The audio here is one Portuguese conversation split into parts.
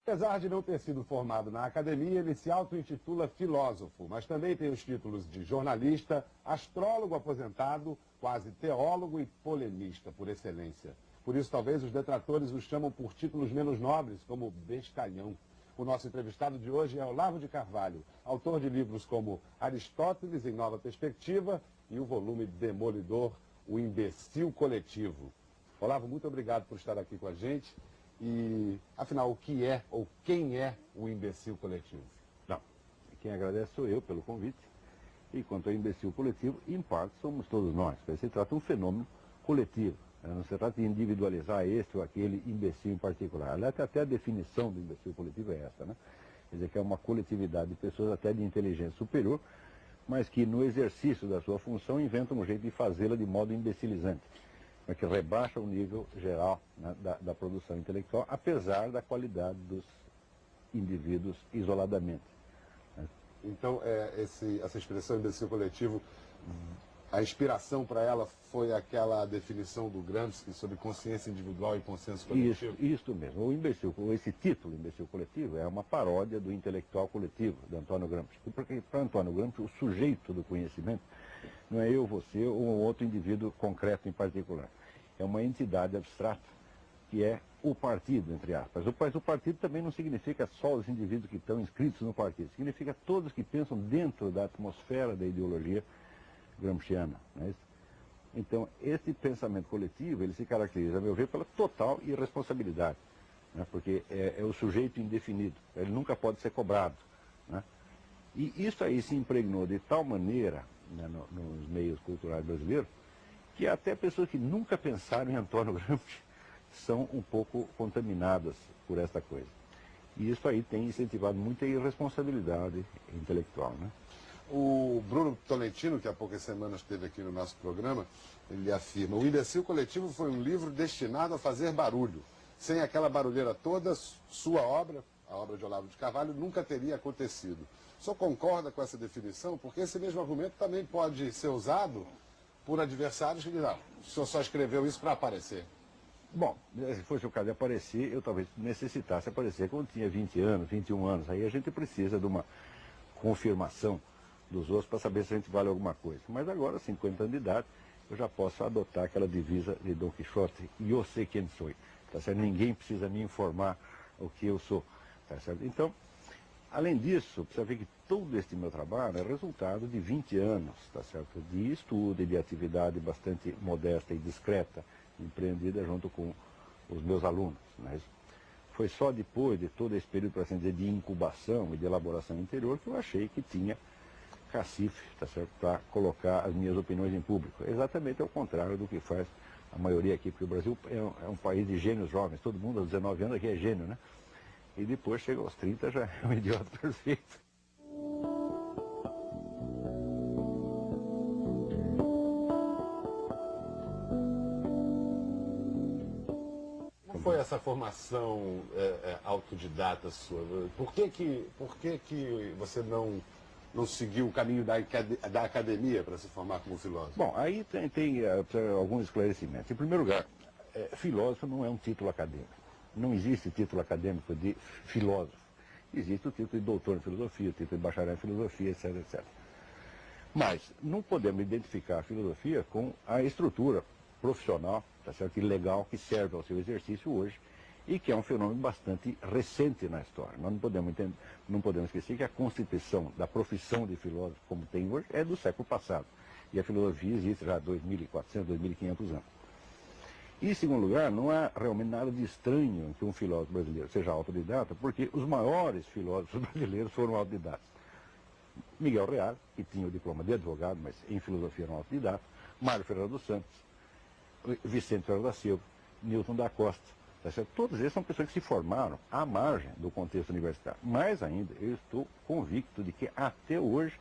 Apesar de não ter sido formado na academia, ele se auto-intitula filósofo, mas também tem os títulos de jornalista, astrólogo aposentado, quase teólogo e polemista por excelência. Por isso, talvez os detratores o chamam por títulos menos nobres, como bestalhão. O nosso entrevistado de hoje é Olavo de Carvalho, autor de livros como Aristóteles em Nova Perspectiva e o volume demolidor O Imbecil Coletivo. Olavo, muito obrigado por estar aqui com a gente. E, afinal, o que é ou quem é o imbecil coletivo? Não, quem agradece sou eu pelo convite. E quanto ao imbecil coletivo, em parte somos todos nós. Se trata de um fenômeno coletivo. Não se trata de individualizar este ou aquele imbecil em particular. Aliás, até a definição do imbecil coletivo é essa, né? Quer dizer, que é uma coletividade de pessoas até de inteligência superior, mas que no exercício da sua função inventam um jeito de fazê-la de modo imbecilizante, que rebaixa o nível geral, né, da produção intelectual, apesar da qualidade dos indivíduos isoladamente. Né? Então, essa expressão imbecil coletivo, a inspiração para ela foi aquela definição do Gramsci sobre consciência individual e consenso coletivo? Isso mesmo. O imbecil, esse título, imbecil coletivo, é uma paródia do intelectual coletivo, de Antônio Gramsci. Porque para Antônio Gramsci, o sujeito do conhecimento não é eu, você ou um outro indivíduo concreto em particular. É uma entidade abstrata, que é o partido, entre aspas. Mas o partido também não significa só os indivíduos que estão inscritos no partido. Significa todos que pensam dentro da atmosfera da ideologia gramsciana. Não é isso? Então, esse pensamento coletivo, ele se caracteriza, a meu ver, pela total irresponsabilidade. Né? Porque é o sujeito indefinido. Ele nunca pode ser cobrado. Né? E isso aí se impregnou de tal maneira, né, nos meios culturais brasileiros, que até pessoas que nunca pensaram em Antônio Gramsci são um pouco contaminadas por esta coisa. E isso aí tem incentivado muita irresponsabilidade intelectual, né? O Bruno Tolentino, que há poucas semanas esteve aqui no nosso programa, ele afirma: o Imbecil Coletivo foi um livro destinado a fazer barulho. Sem aquela barulheira toda, sua obra, a obra de Olavo de Carvalho, nunca teria acontecido. O senhor concorda com essa definição? Porque esse mesmo argumento também pode ser usado por adversários que dizem: não, o senhor só escreveu isso para aparecer. Bom, se fosse o caso de aparecer, eu talvez necessitasse aparecer quando tinha 20 anos, 21 anos. Aí a gente precisa de uma confirmação dos outros para saber se a gente vale alguma coisa. Mas agora, 50 anos de idade, eu já posso adotar aquela divisa de Dom Quixote: eu sei quem sou. Tá certo? Ninguém precisa me informar o que eu sou. Tá certo? Então, além disso, precisa ver que todo este meu trabalho é resultado de 20 anos, tá certo? De estudo e de atividade bastante modesta e discreta, empreendida junto com os meus alunos. Né? Foi só depois de todo esse período, por assim dizer, de incubação e de elaboração interior que eu achei que tinha cacife, tá certo, para colocar as minhas opiniões em público. Exatamente ao contrário do que faz a maioria aqui, porque o Brasil é um país de gênios jovens. Todo mundo aos 19 anos aqui é gênio, né? E depois, chega aos 30, já é um idiota perfeito. Como foi essa formação autodidata sua? Por que você não seguiu o caminho da academia para se formar como filósofo? Bom, aí tem alguns esclarecimentos. Em primeiro lugar, filósofo não é um título acadêmico. Não existe título acadêmico de filósofo. Existe o título de doutor em filosofia, o título de bacharel em filosofia, etc, etc. Mas não podemos identificar a filosofia com a estrutura profissional, tá certo, e legal que serve ao seu exercício hoje e que é um fenômeno bastante recente na história. Nós não podemos esquecer que a constituição da profissão de filósofo, como tem hoje, é do século passado. E a filosofia existe já há 2.400, 2.500 anos. E, em segundo lugar, não há realmente nada de estranho que um filósofo brasileiro seja autodidata, porque os maiores filósofos brasileiros foram autodidatas. Miguel Reale, que tinha o diploma de advogado, mas em filosofia era um autodidata, Mário Ferreira dos Santos, Vicente Ferreira da Silva, Newton da Costa, tá certo? Todos eles são pessoas que se formaram à margem do contexto universitário. Mais ainda, eu estou convicto de que até hoje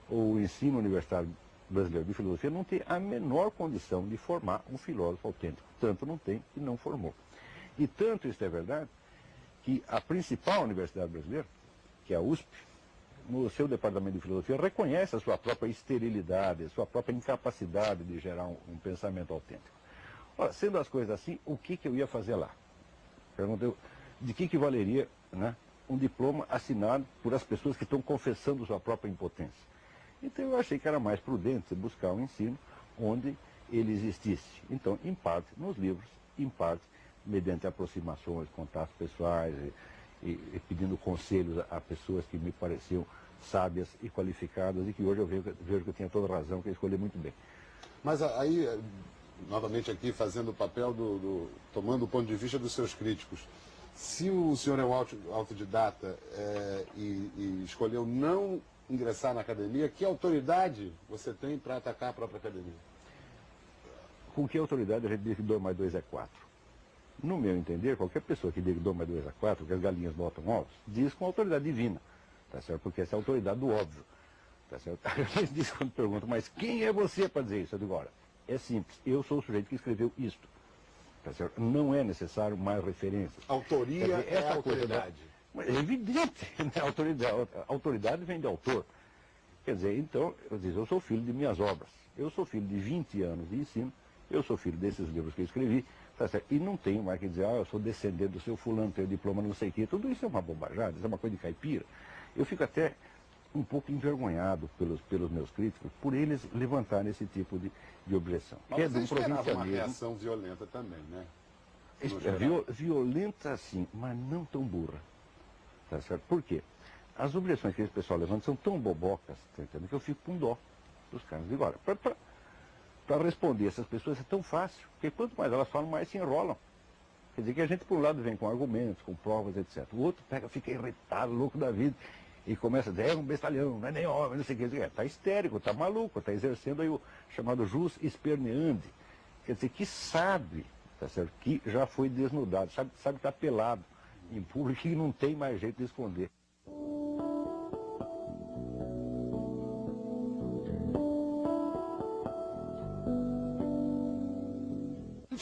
o ensino universitário brasileiro de filosofia não tem a menor condição de formar um filósofo autêntico. Tanto não tem que não formou. E tanto isso é verdade que a principal universidade brasileira, que é a USP, no seu departamento de filosofia, reconhece a sua própria esterilidade, a sua própria incapacidade de gerar um pensamento autêntico. Ora, sendo as coisas assim, o que eu ia fazer lá? Perguntei, de que valeria, né, um diploma assinado por as pessoas que estão confessando sua própria impotência. Então eu achei que era mais prudente buscar um ensino onde ele existisse. Então, em parte nos livros, em parte mediante aproximações, contatos pessoais e pedindo conselhos a pessoas que me pareciam sábias e qualificadas e que hoje eu vejo que eu tinha toda razão, que eu escolhi muito bem. Mas aí, novamente aqui, fazendo o papel tomando o ponto de vista dos seus críticos, se o senhor é um autodidata e escolheu não ingressar na academia, que autoridade você tem para atacar a própria academia? Com que autoridade a gente diz que 2 mais 2 é 4? No meu entender, qualquer pessoa que diga que 2 mais 2 é 4, que as galinhas botam ovos, diz com autoridade divina, tá certo? Porque essa é a autoridade do óbvio, tá certo? Eles dizem quando perguntam, mas quem é você para dizer isso? Eu digo, olha, é simples, eu sou o sujeito que escreveu isto, tá certo? Não é necessário mais referências. Autoria dizer, é autoridade. Mas é evidente, né? Autoridade vem de autor. Quer dizer, então, eu sou filho de minhas obras, eu sou filho de 20 anos de ensino, eu sou filho desses livros que eu escrevi, tá certo? E não tenho mais que dizer, eu sou descendente do seu fulano, tenho diploma não sei o quê. Tudo isso é uma bobajada, isso é uma coisa de caipira. Eu fico até um pouco envergonhado pelos meus críticos, por eles levantarem esse tipo de objeção. Mas você esperava uma reação violenta também, né? Violenta sim, mas não tão burra. Tá certo? Por quê? As objeções que esse pessoal levanta são tão bobocas, tá entendendo, que eu fico com dó dos caras. Agora, para responder essas pessoas é tão fácil, porque quanto mais elas falam, mais se enrolam. Quer dizer que a gente, por um lado, vem com argumentos, com provas, etc. O outro fica irritado, louco da vida, e começa a dizer, é um bestalhão, não é nem homem, não sei o que. Está histérico, está maluco, está exercendo aí o chamado jus esperneandi. Quer dizer, que sabe, tá certo, que já foi desnudado, sabe que está pelado em público e não tem mais jeito de esconder.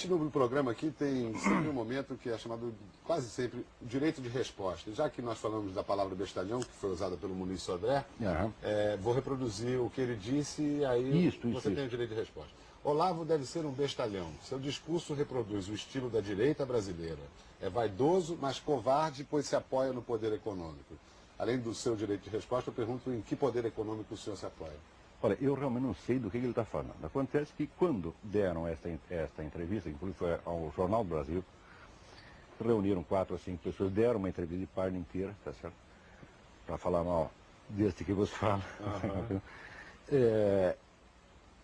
No programa aqui tem sempre um momento que é chamado, quase sempre, direito de resposta. Já que nós falamos da palavra bestalhão, que foi usada pelo Muniz Sodré, vou reproduzir o que ele disse e aí você tem o direito de resposta. Olavo deve ser um bestalhão. Seu discurso reproduz o estilo da direita brasileira. É vaidoso, mas covarde, pois se apoia no poder econômico. Além do seu direito de resposta, eu pergunto em que poder econômico o senhor se apoia. Olha, eu realmente não sei do que ele está falando. Acontece que quando deram esta entrevista, inclusive foi ao Jornal do Brasil, reuniram 4 ou 5 pessoas, deram uma entrevista de página inteira, tá certo? Para falar mal deste que você fala.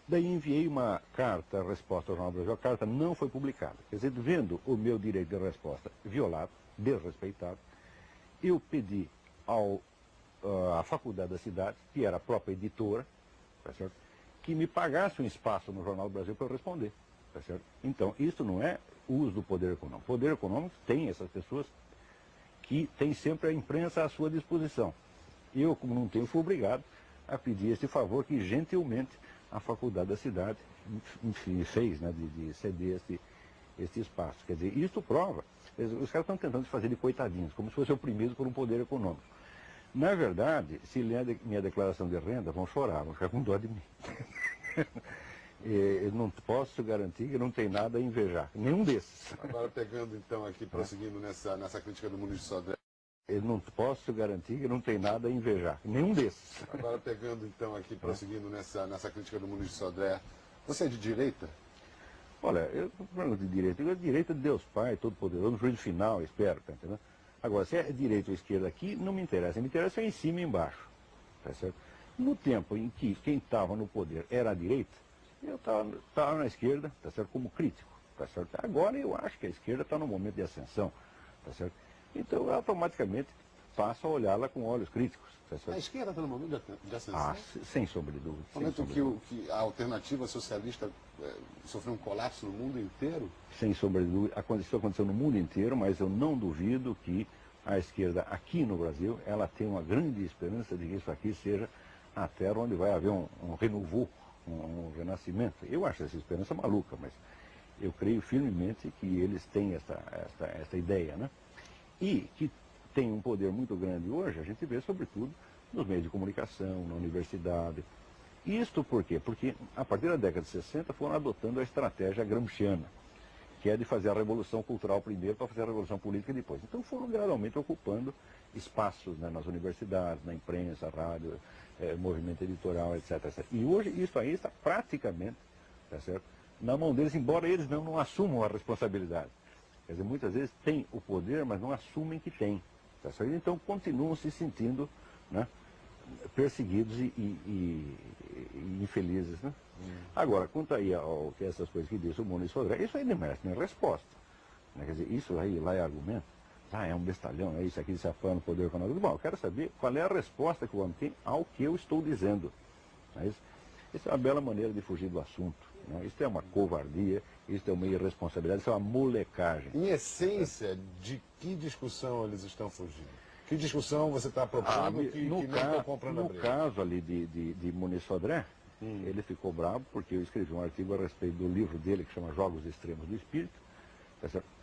Daí enviei uma carta, resposta ao Jornal do Brasil. A carta não foi publicada. Quer dizer, vendo o meu direito de resposta violado, desrespeitado, eu pedi à faculdade da cidade, que era a própria editora, tá certo? Que me pagasse um espaço no Jornal do Brasil para eu responder. Tá certo? Então, isso não é uso do poder econômico. O poder econômico tem essas pessoas que têm sempre a imprensa à sua disposição. Eu, como não tenho, fui obrigado a pedir esse favor que, gentilmente, a faculdade da cidade me fez, né, de ceder esse espaço. Quer dizer, isso prova. Os caras estão tentando se fazer de coitadinhos, como se fosse oprimidos por um poder econômico. Na verdade, se ler minha declaração de renda, vão chorar, vão ficar com dó de mim. Eu não posso garantir que não tem nada a invejar, nenhum desses. Agora pegando então aqui, prosseguindo nessa crítica do Muniz Sodré. Eu não posso garantir que não tem nada a invejar, nenhum desses. Agora pegando então aqui, prosseguindo nessa crítica do Muniz Sodré. Você é de direita? Olha, eu não falo de direita, eu direita de Deus Pai, Todo-Poderoso, no juízo final, espero, tá entendendo? Agora, se é direita ou esquerda aqui, não me interessa. Me interessa é em cima e embaixo. Tá certo? No tempo em que quem estava no poder era a direita, eu estava na esquerda, tá certo? Como crítico. Tá certo? Agora eu acho que a esquerda está no momento de ascensão. Tá certo? Então eu automaticamente passo a olhá-la com olhos críticos. Tá certo? A esquerda está no momento de ascensão? Ah, sem sombra de dúvida. No momento que a alternativa socialista sofreu um colapso no mundo inteiro? Sem sombra de dúvida. Isso aconteceu no mundo inteiro, mas eu não duvido que a esquerda aqui no Brasil, ela tem uma grande esperança de que isso aqui seja a terra onde vai haver um renovo, um renascimento. Eu acho essa esperança maluca, mas eu creio firmemente que eles têm essa ideia, né? E que tem um poder muito grande hoje, a gente vê sobretudo nos meios de comunicação, na universidade. Isto por quê? Porque a partir da década de 60 foram adotando a estratégia gramsciana. que é de fazer a revolução cultural primeiro para fazer a revolução política depois. Então foram gradualmente ocupando espaços, né, nas universidades, na imprensa, rádio, movimento editorial, etc, etc. E hoje isso aí está praticamente, tá certo, na mão deles, embora eles não assumam a responsabilidade. Quer dizer, muitas vezes têm o poder, mas não assumem que têm. Tá certo? Então continuam se sentindo, né, perseguidos e infelizes. Né? Agora, quanto aí ao que essas coisas que disse o Muniz Sodré, isso aí não merece nem resposta. Né? Quer dizer, isso aí lá é argumento. Ah, é um bestalhão, é isso aqui, se afana o poder econômico. Bom, eu quero saber qual é a resposta que o homem tem ao que eu estou dizendo. Isso é uma bela maneira de fugir do assunto. Né? Isso é uma covardia, isso é uma irresponsabilidade, isso é uma molecagem. Em essência, de que discussão eles estão fugindo? Que discussão você está propondo que não estão comprando a briga? No caso ali de Muniz Sodré, ele ficou bravo porque eu escrevi um artigo a respeito do livro dele que chama Jogos Extremos do Espírito,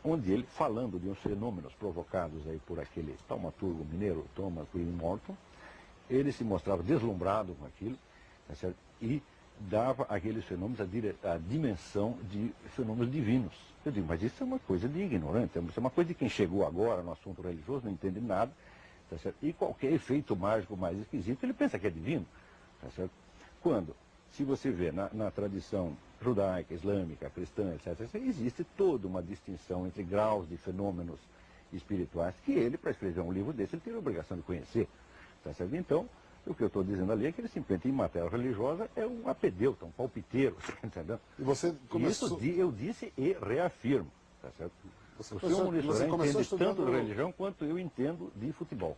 onde ele, falando de uns fenômenos provocados aí por aquele taumaturgo mineiro, Thomas Green Morton, ele se mostrava deslumbrado com aquilo, tá certo? E dava àqueles fenômenos a dimensão de fenômenos divinos. Eu digo, mas isso é uma coisa de ignorante, isso é uma coisa de quem chegou agora no assunto religioso, não entende nada, tá certo? E qualquer efeito mágico mais esquisito, ele pensa que é divino. Tá certo? Quando, se você vê na tradição judaica, islâmica, cristã, etc., existe toda uma distinção entre graus de fenômenos espirituais que ele, para escrever um livro desse, ele tem a obrigação de conhecer. Tá certo? Então, o que eu estou dizendo ali é que ele simplesmente, em matéria religiosa, é um apedeuta, um palpiteiro, entendeu? E você começou... Isso eu disse e reafirmo, tá certo? O senhor Muniz Sodré entende estudando... tanto de religião quanto eu entendo de futebol.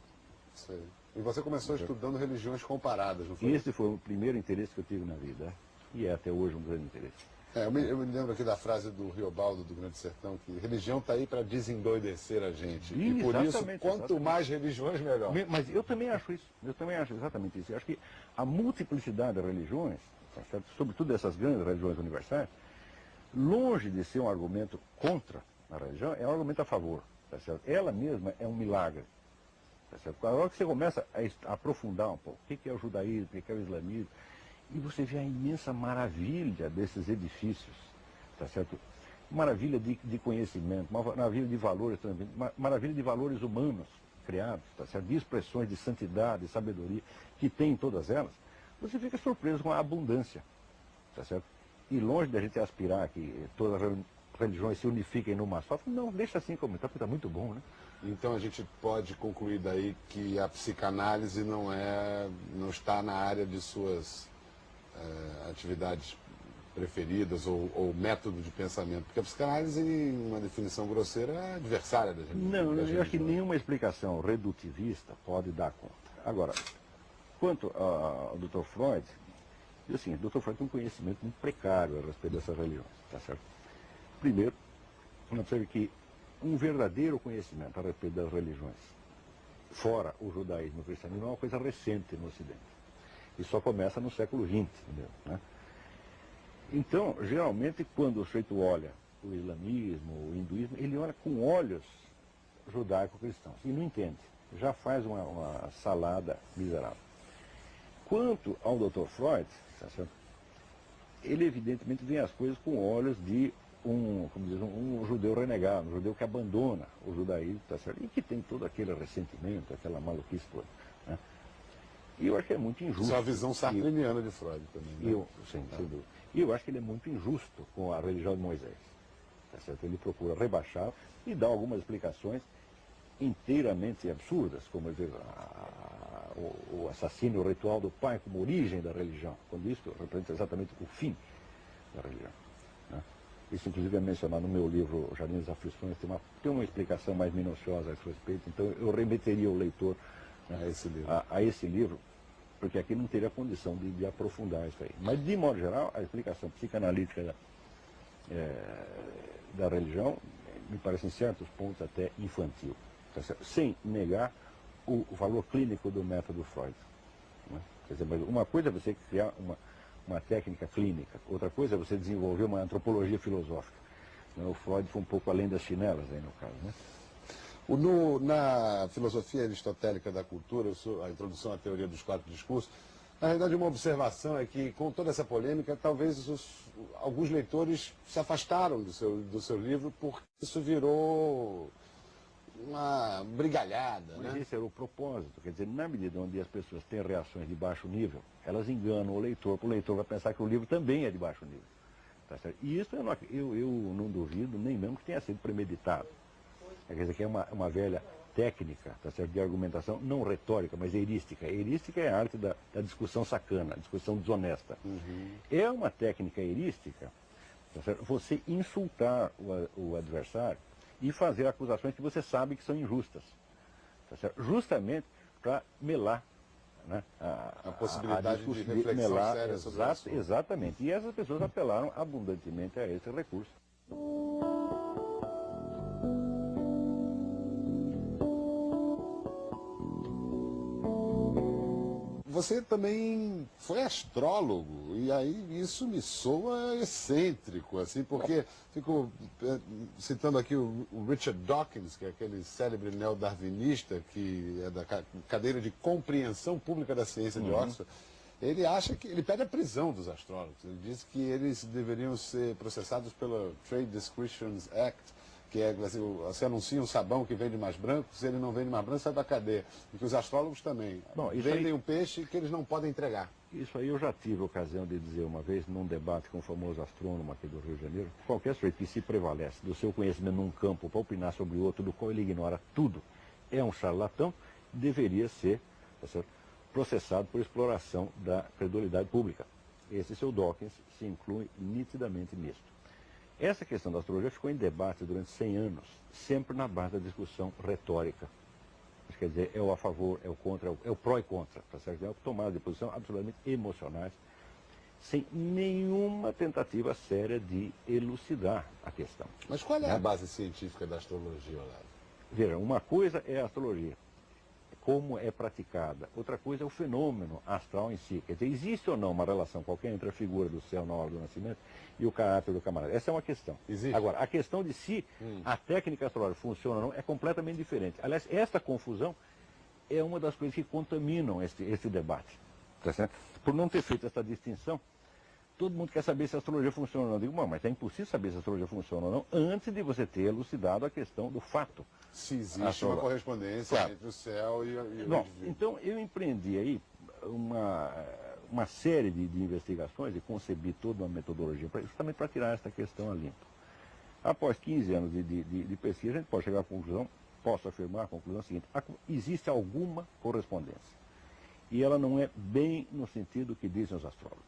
Sei. E você começou estudando religiões comparadas, não foi? Esse foi o primeiro interesse que eu tive na vida, e é até hoje um grande interesse. Eu me lembro aqui da frase do Riobaldo, do Grande Sertão, que religião está aí para desendoidecer a gente. E por isso, quanto mais religiões, melhor. Mas eu também acho isso. Eu também acho exatamente isso. Eu acho que a multiplicidade de religiões, tá certo? Sobretudo essas grandes religiões universais, longe de ser um argumento contra a religião, é um argumento a favor. Tá certo? Ela mesma é um milagre. Tá certo? A hora que você começa a aprofundar um pouco o que é o judaísmo, o que é o islamismo, e você vê a imensa maravilha desses edifícios, tá certo? Maravilha de conhecimento, maravilha de valores, maravilha de valores humanos criados, tá certo? De expressões de santidade, de sabedoria, que tem em todas elas, você fica surpreso com a abundância, tá certo? E longe da gente aspirar que todas as religiões se unifiquem numa só, não, deixa assim como está, porque está muito bom, né? Então a gente pode concluir daí que a psicanálise não está na área de suas atividades preferidas ou método de pensamento, porque a psicanálise, em uma definição grosseira, é adversária da gente. Não, eu acho que nenhuma explicação redutivista pode dar conta. Agora, quanto ao Dr. Freud, assim, o Dr. Freud tem um conhecimento muito precário a respeito dessas religiões, tá certo? Primeiro, nós observa que um verdadeiro conhecimento a respeito das religiões, fora o judaísmo e o cristianismo, é uma coisa recente no Ocidente. E só começa no século XX, entendeu? Né? Então, geralmente, quando o sujeito olha o islamismo, o hinduísmo, ele olha com olhos judaico-cristãos e não entende. Já faz uma salada miserável. Quanto ao Dr. Freud, tá certo? Ele evidentemente vê as coisas com olhos de um judeu renegado, um judeu que abandona o judaísmo, tá certo? E que tem todo aquele ressentimento, aquela maluquice toda. Né? E eu acho que é muito injusto. Isso é a visão sartriniana de Freud também. Né? Sim, sem dúvida. E eu acho que ele é muito injusto com a religião de Moisés. Tá certo? Ele procura rebaixar e dar algumas explicações inteiramente absurdas, como o assassínio ritual do pai como origem da religião, quando isso representa exatamente o fim da religião. Né? Isso, inclusive, é mencionado no meu livro Jardim das Aflições, tem uma explicação mais minuciosa a esse respeito, então eu remeteria o leitor, né, a esse livro, porque aqui não teria condição de aprofundar isso aí. Mas, de modo geral, a explicação psicanalítica da religião me parece, em certos pontos, até infantil, tá certo? Sem negar o valor clínico do método Freud. Né? Quer dizer, mas uma coisa é você criar uma técnica clínica, outra coisa é você desenvolver uma antropologia filosófica. O Freud foi um pouco além das chinelas, aí no caso. Né? Na filosofia aristotélica da cultura, a introdução à teoria dos quatro discursos, Na verdade, uma observação é que, com toda essa polêmica, talvez alguns leitores se afastaram do seu livro porque isso virou uma brigalhada, Mas né? esse era o propósito, quer dizer, na medida onde as pessoas têm reações de baixo nível, elas enganam o leitor, porque o leitor vai pensar que o livro também é de baixo nível. Tá certo? E isso eu não duvido nem mesmo que tenha sido premeditado. Quer dizer, que é uma velha técnica, tá certo, de argumentação, não retórica, mas heurística. Heurística é a arte da discussão sacana, discussão desonesta. Uhum. É uma técnica heurística, tá certo, você insultar o adversário e fazer acusações que você sabe que são injustas, tá certo? Justamente para melar, né, A possibilidade de reflexão melar, séria sobre o assunto. exatamente. E essas pessoas apelaram abundantemente a esse recurso. Você também foi astrólogo, e aí isso me soa excêntrico, assim, porque fico citando aqui o Richard Dawkins, que é aquele célebre neodarwinista, que é da cadeira de compreensão pública da ciência de Oxford. Ele acha que ele pede a prisão dos astrólogos. Ele diz que eles deveriam ser processados pela Trade Discretions Act, que é assim, você anuncia um sabão que vende mais branco, se ele não vende mais branco, sai da cadeia. E que os astrólogos também vendem um peixe que eles não podem entregar. Isso aí eu já tive a ocasião de dizer uma vez, num debate com o famoso astrônomo aqui do Rio de Janeiro, qualquer sujeito que se prevalece do seu conhecimento num campo para opinar sobre outro, do qual ele ignora tudo, é um charlatão, deveria ser, tá certo, processado por exploração da credulidade pública. Esse seu Dawkins se inclui nitidamente nisto. Essa questão da astrologia ficou em debate durante 100 anos, sempre na base da discussão retórica. Quer dizer, é o a favor, é o contra, é o pró e contra, tá certo? É tomada de posição absolutamente emocionais, sem nenhuma tentativa séria de elucidar a questão. Mas qual é a base científica da astrologia, Olavo? Veja, uma coisa é a astrologia, como é praticada. Outra coisa é o fenômeno astral em si. Quer dizer, existe ou não uma relação qualquer entre a figura do céu na hora do nascimento e o caráter do camarada? Essa é uma questão. Existe. Agora, a questão de se a técnica astrológica funciona ou não é completamente diferente. Aliás, esta confusão é uma das coisas que contaminam esse debate. Tá certo? Por não ter feito essa distinção, todo mundo quer saber se a astrologia funciona ou não. Eu digo, mas é impossível saber se a astrologia funciona ou não antes de você ter elucidado a questão do fato. Se existe uma correspondência entre o céu e o indivíduo. Então, eu empreendi aí uma série de investigações e concebi toda uma metodologia justamente para tirar essa questão a limpo. Após 15 anos de pesquisa, a gente pode chegar à conclusão, posso afirmar a conclusão seguinte: existe alguma correspondência. E ela não é bem no sentido que dizem os astrólogos.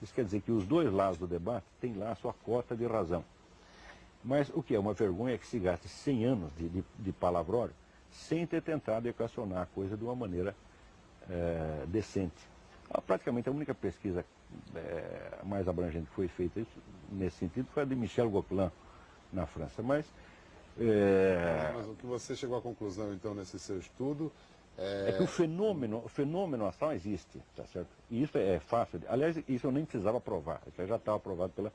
Isso quer dizer que os dois lados do debate têm lá a sua cota de razão. Mas o que é uma vergonha é que se gaste 100 anos de palavrório sem ter tentado equacionar a coisa de uma maneira decente. Praticamente a única pesquisa mais abrangente que foi feita nesse sentido foi a de Michel Gauquelin, na França. Mas o que você chegou à conclusão, então, nesse seu estudo é que o fenômeno astral existe, tá certo? E isso é fácil. Aliás, isso eu nem precisava provar. Isso já estava aprovado pela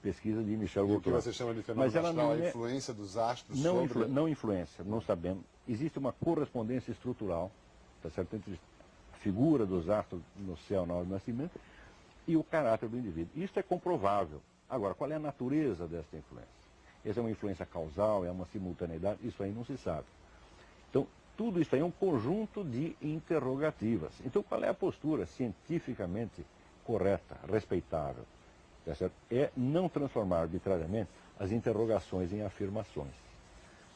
pesquisa de Michel Gauquelin. O que você chama de fenômeno astral, a influência dos astros sobre... Não influência, não sabemos. Existe uma correspondência estrutural, tá certo, entre a figura dos astros no céu na hora do nascimento e o caráter do indivíduo. Isso é comprovável. Agora, qual é a natureza dessa influência? Essa é uma influência causal, é uma simultaneidade? Isso aí não se sabe. Então, tudo isso aí é um conjunto de interrogativas. Então, qual é a postura cientificamente correta, respeitável? Tá certo? É não transformar arbitrariamente as interrogações em afirmações.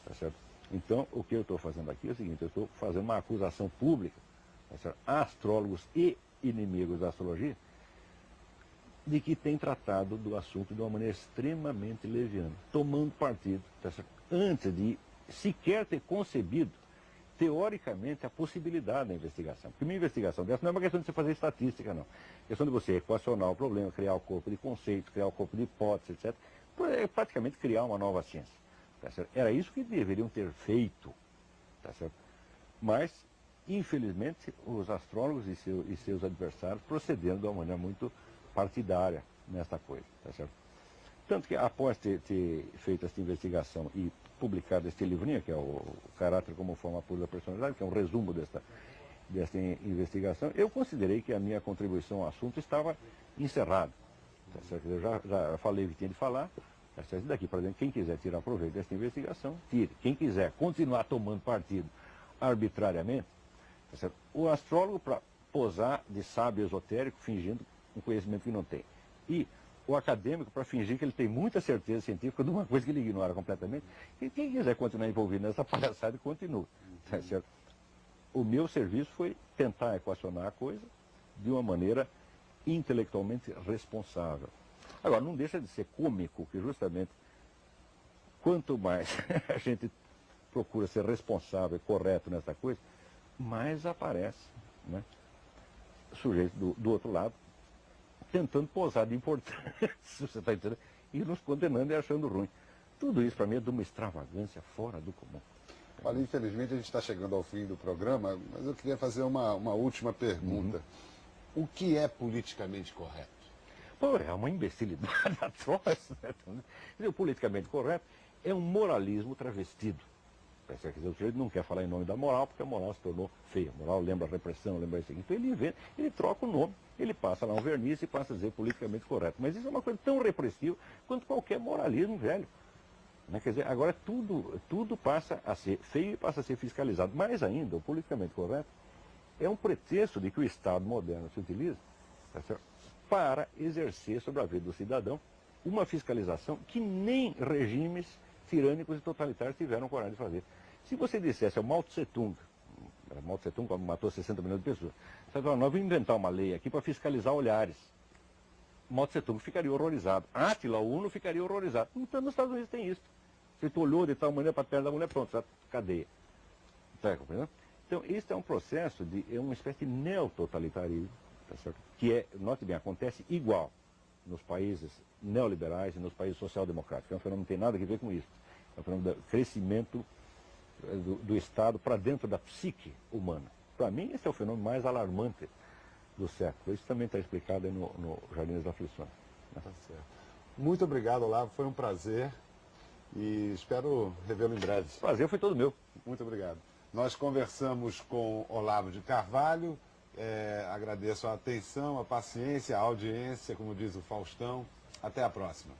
Tá certo? Então, o que eu estou fazendo aqui é o seguinte: eu estou fazendo uma acusação pública, tá certo, a astrólogos e inimigos da astrologia, de que têm tratado do assunto de uma maneira extremamente leviana, tomando partido, tá certo, antes de sequer ter concebido teoricamente a possibilidade da investigação. Porque uma investigação dessa não é uma questão de você fazer estatística, não. É questão de você equacionar o problema, criar o corpo de conceitos, criar o corpo de hipóteses, etc. É praticamente criar uma nova ciência. Tá certo? Era isso que deveriam ter feito. Tá certo? Mas, infelizmente, os astrólogos e seus adversários procederam de uma maneira muito partidária nesta coisa. Tá certo? Tanto que, após ter feito essa investigação e publicado este livrinho, que é o Caráter como Forma Pura da Personalidade, que é um resumo desta dessa investigação, eu considerei que a minha contribuição ao assunto estava encerrada. Tá certo? Eu já falei o que tinha de falar. Tá certo? Daqui para dentro, quem quiser tirar proveito dessa investigação, tire. Quem quiser continuar tomando partido arbitrariamente, tá certo? O astrólogo para posar de sábio esotérico, fingindo um conhecimento que não tem. E o acadêmico para fingir que ele tem muita certeza científica de uma coisa que ele ignora completamente. E quem quiser continuar envolvido nessa palhaçada, continua. Tá certo? O meu serviço foi tentar equacionar a coisa de uma maneira intelectualmente responsável. Agora, não deixa de ser cômico que justamente quanto mais a gente procura ser responsável e correto nessa coisa, mais aparece, né, sujeito do outro lado tentando posar de importante, você está entendendo, e nos condenando e achando ruim. Tudo isso para mim é de uma extravagância fora do comum. Olha, infelizmente a gente está chegando ao fim do programa, mas eu queria fazer uma última pergunta. O que é politicamente correto? Pô, é uma imbecilidade atroz. Né? O politicamente correto é um moralismo travestido. Quer dizer, o sujeito não quer falar em nome da moral, porque a moral se tornou feia. A moral lembra a repressão, lembra isso aqui. Então ele inventa, ele troca o nome, ele passa lá um verniz e passa a dizer politicamente correto. Mas isso é uma coisa tão repressiva quanto qualquer moralismo velho. Né? Quer dizer, agora tudo passa a ser feio e passa a ser fiscalizado. Mais ainda, o politicamente correto é um pretexto de que o Estado moderno se utiliza, tá certo, para exercer sobre a vida do cidadão uma fiscalização que nem regimes tirânicos e totalitários tiveram coragem de fazer. Se você dissesse ao Mao Tse-tung quando matou 60 milhões de pessoas, nós vamos inventar uma lei aqui para fiscalizar olhares. Mao Tse-tung ficaria horrorizado. Átila Uno ficaria horrorizado. Então nos Estados Unidos tem isso. Você olhou de tal maneira para perto da mulher, pronto, já cadeia. Está compreendendo? Então, isso é um processo é uma espécie de neototalitarismo, tá certo? Que é, note bem, acontece igual nos países neoliberais e nos países social-democráticos. É um fenômeno que não tem nada a ver com isso. É um fenômeno do crescimento do Estado para dentro da psique humana. Para mim, esse é o fenômeno mais alarmante do século. Isso também está explicado aí no Jardim das Aflições. Né? Tá certo. Muito obrigado, Olavo. Foi um prazer e espero revê-lo em breve. O prazer foi todo meu. Muito obrigado. Nós conversamos com Olavo de Carvalho. Agradeço a atenção, a paciência, a audiência, como diz o Faustão. Até a próxima.